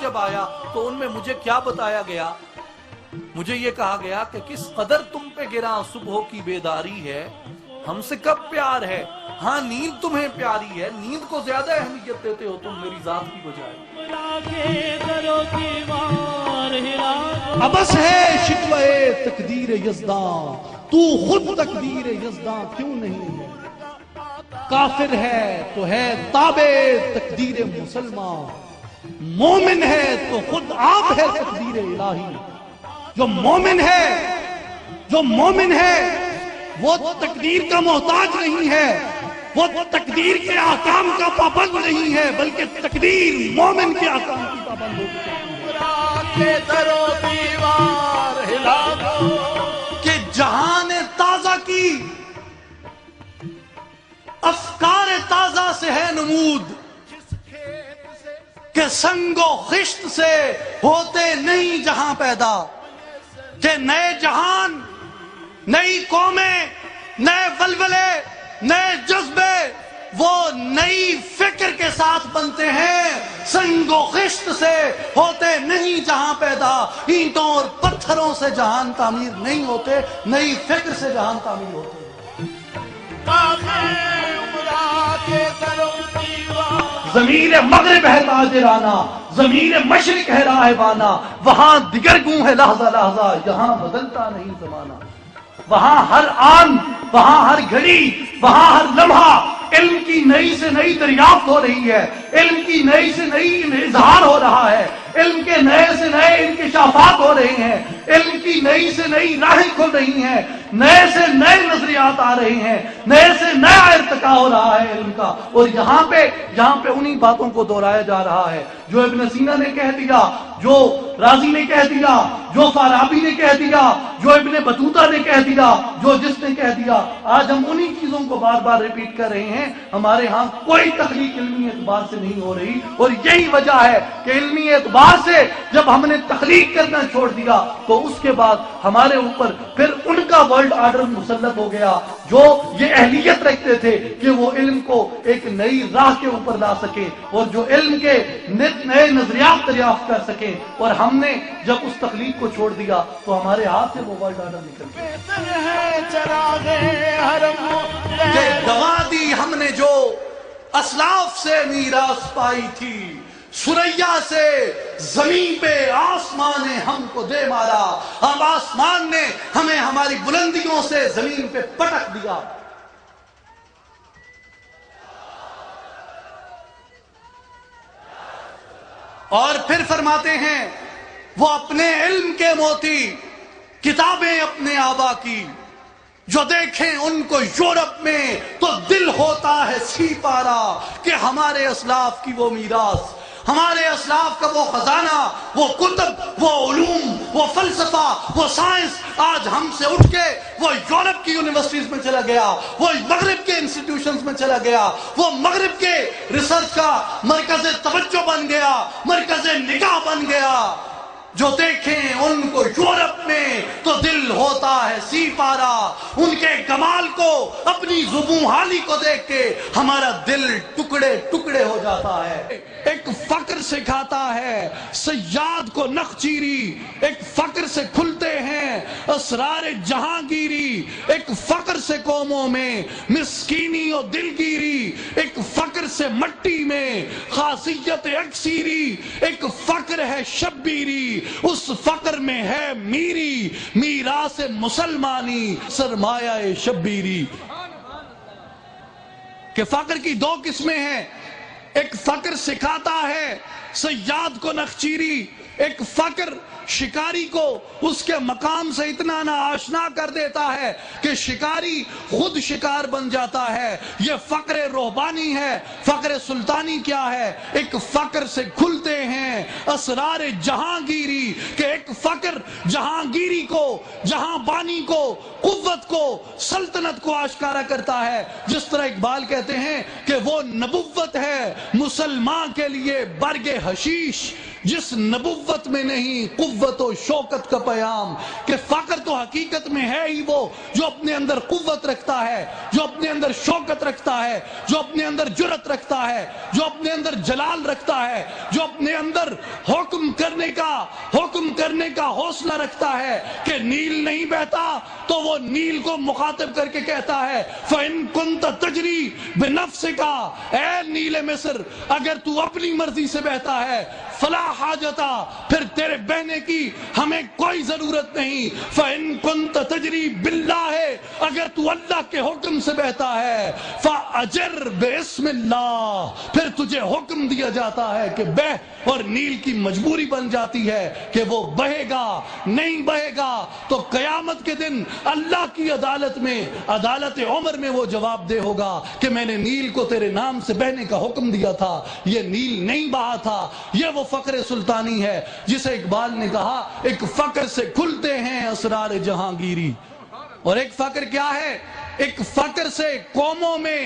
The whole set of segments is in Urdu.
جب آیا تو ان میں مجھے کیا بتایا گیا؟ مجھے یہ کہا گیا کہ کس قدر تم پہ گراں صبح کی بیداری ہے، ہم سے کب پیار ہے، ہاں نیند تمہیں پیاری ہے، نیند کو زیادہ اہمیت دیتے ہو تم میری ذات کی بجائے۔ ابس ہے شکوہ تقدیر یزداں، تو خود تقدیر یزداں کیوں نہیں ہے؟ کافر ہے تو ہے تابع تقدیر مسلمان، مومن ہے تو خود آپ ہے تقدیر الہی۔ جو مومن ہے وہ تقدیر کا محتاج نہیں ہے، وہ تقدیر کے احکام کا پابند نہیں ہے، بلکہ تقدیر مومن کے احکام کی پابند ہوتی ہے۔ کہ جہان تازہ کی افکار تازہ سے ہے نمود، کہ سنگ و خشت سے ہوتے نہیں جہاں پیدا، کہ نئے جہان، نئی قومیں، نئے ولولے، نئے جذبے وہ نئی فکر کے ساتھ بنتے ہیں، سنگ و خشت سے ہوتے نہیں جہاں پیدا، اینٹوں اور پتھروں سے جہان تعمیر نہیں ہوتے، نئی فکر سے جہان تعمیر ہوتے ہیں۔ ضمیر مغرب ہے تاجرانہ، ضمیر مشرق ہے راہبانہ، وہاں دیگر گوں ہے لحظہ لحظہ، یہاں بدلتا نہیں زمانہ۔ وہاں ہر آن، وہاں ہر گھڑی، وہاں ہر لمحہ علم کی نئی سے نئی دریافت ہو رہی ہے، علم کی نئی سے نئی اظہار ہو رہا ہے، علم کے نئے سے نئے انکشافات ہو رہے ہیں، علم کی نئی سے نئی راہیں کھل رہی ہیں، نئے سے نئے نظریات آ رہے ہیں، نئے سے نیا ارتقا ہو رہا ہے علم کا۔ اور یہاں پہ انہی باتوں کو دہرایا جا رہا ہے جو ابن سینا نے کہہ دیا، جو رازی نے کہہ دیا، جو فارابی نے کہہ دیا، جو ابن بطوطہ نے کہہ دیا، جو جس نے کہہ دیا۔ آج ہم انہی چیزوں کو بار بار ریپیٹ کر رہے ہیں۔ ہمارے ہاں کوئی تخلیق علمی اعتبار سے نہیں ہو رہی، اور یہی وجہ ہے کہ علمی اعتبار سے جب ہم نے تخلیق کرنا چھوڑ دیا تو اس کے بعد ہمارے اوپر پھر ان کا ورلڈ آرڈر مسلط ہو گیا جو یہ اہلیت رکھتے تھے کہ وہ علم کو ایک نئی راہ کے اوپر لا سکے، اور جو علم کے نئے نظریات دریافت کر سکے۔ اور ہم نے جب اس تخلیق کو چھوڑ دیا تو ہمارے ہاتھ سے وہ ورلڈ آرڈر نکل گیا۔ دوا دی ہم نے جو اسلاف سے میراث پائی تھی، سریا سے زمین پہ آسمان نے ہم کو دے مارا، اب آسمان نے ہمیں ہماری بلندیوں سے زمین پہ پٹک دیا۔ اور پھر فرماتے ہیں وہ اپنے علم کے موتی، کتابیں اپنے آبا کی، جو دیکھیں ان کو یورپ میں تو دل ہوتا ہے سی پارا، کہ ہمارے اسلاف کی وہ میراث، ہمارے اسلاف کا وہ خزانہ، وہ کتب، وہ علوم، وہ فلسفہ، وہ سائنس آج ہم سے اٹھ کے وہ یورپ کی یونیورسٹیز میں چلا گیا، وہ مغرب کے انسٹیٹیوشنز میں چلا گیا، وہ مغرب کے ریسرچ کا مرکز توجہ بن گیا، مرکز نگاہ بن گیا۔ جو دیکھیں ان کو یورپ میں تو دل ہوتا ہے سی پارا، ان کے کمال کو، اپنی زبوں حالی کو دیکھ کے ہمارا دل ٹکڑے ٹکڑے ہو جاتا ہے۔ ایک فقر سکھاتا ہے سیاد کو نخچیری، ایک فقر سے کھلتے ہیں اسرار جہانگیری، ایک فقر سے قوموں میں مسکینی و دلگیری، ایک فقر سے مٹی میں خاصیت اکثیری، ایک فقر ہے شبیری، اس فقر میں ہے میری میراث مسلمانی، سرمایہ شبیری۔ کہ فقر کی دو قسمیں ہیں، ایک فقر سکھاتا ہے صیاد کو نخچیری، ایک فقر شکاری کو اس کے مقام سے اتنا ناآشنا کر دیتا ہے کہ شکاری خود شکار بن جاتا ہے۔ یہ فقر روحانی ہے۔ فقر سلطانی کیا ہے؟ ایک فقر سے کھلتے ہیں اسرار جہانگیری، کہ ایک فقر جہانگیری کو، جہاں بانی کو، قوت کو، سلطنت کو آشکارا کرتا ہے۔ جس طرح اقبال کہتے ہیں کہ وہ نبوت ہے مسلمان کے لیے برگ حشیش، جس نبوت میں نہیں قوت و شوکت کا پیام۔ کہ فقر تو حقیقت میں ہے ہی وہ جو اپنے اندر قوت رکھتا ہے، جو اپنے اندر شوکت رکھتا ہے، جو اپنے اندر جرت رکھتا ہے، جو اپنے اندر جلال رکھتا ہے، جو اپنے اندر حکم روکنے کا، حکم کرنے کا حوصلہ رکھتا ہے کہ نیل نہیں بہتا تو وہ نیل کو مخاطب کر کے کہتا ہے فَإِن كُنْتَ تَجْرِي بِنَفْسِكَ، اے نیل مصر اگر تو اپنی مرضی سے بہتا ہے فلا حاجتا، پھر تیرے بہنے کی ہمیں کوئی ضرورت نہیں، فَإِن كُنْتَ تَجْرِي بِاللَّهِ، اگر تو اللہ کے حکم سے بہتا ہے فَأَجِرْ بِاسْمِ اللَّهِ، پھر تجھے حکم دیا جاتا ہے کہ بہ، اور نیل کی مجبوری بن جاتی ہے کہ وہ بہے گا، نہیں بہے گا تو قیامت کے دن اللہ کی عدالت میں، عدالت عمر میں وہ جواب دے ہوگا کہ میں نے نیل کو تیرے نام سے بہنے کا حکم دیا تھا، یہ نیل نہیں بہا تھا۔ یہ وہ فقر سلطانی ہے جسے اقبال نے کہا ایک فقر سے کھلتے ہیں اسرار جہانگیری، اور ایک فقر کیا ہے؟ ایک فقر سے قوموں میں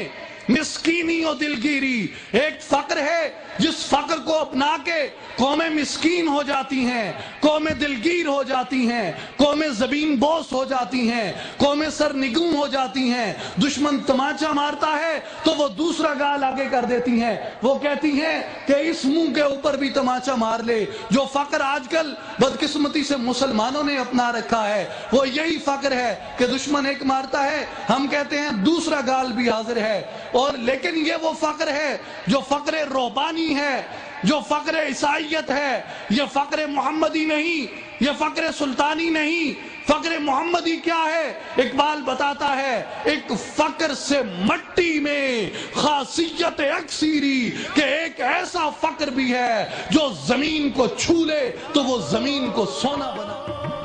مسکینی و دلگیری، ایک فقر ہے جس فقر کو اپنا کے قومیں مسکین ہو جاتی ہیں، قومیں دلگیر ہو جاتی ہیں، قومیں زبین بوس ہو جاتی ہیں، قومیں سرنگوں ہو جاتی ہیں۔ دشمن تماچا مارتا ہے تو وہ دوسرا گال آگے کر دیتی ہیں، وہ کہتی ہیں کہ اس منہ کے اوپر بھی تماچا مار لے۔ جو فقر آج کل بدقسمتی سے مسلمانوں نے اپنا رکھا ہے وہ یہی فقر ہے کہ دشمن ایک مارتا ہے، ہم کہتے ہیں دوسرا گال بھی حاضر ہے۔ اور لیکن یہ وہ فقر ہے جو فقر روحانی ہے، جو فقر عیسائیت ہے، یہ فقر محمدی نہیں، یہ فقر سلطانی نہیں۔ فقر محمدی کیا ہے؟ اقبال بتاتا ہے ایک فقر سے مٹی میں خاصیت اکثیری، کہ ایک ایسا فقر بھی ہے جو زمین کو چھو لے تو وہ زمین کو سونا بنا۔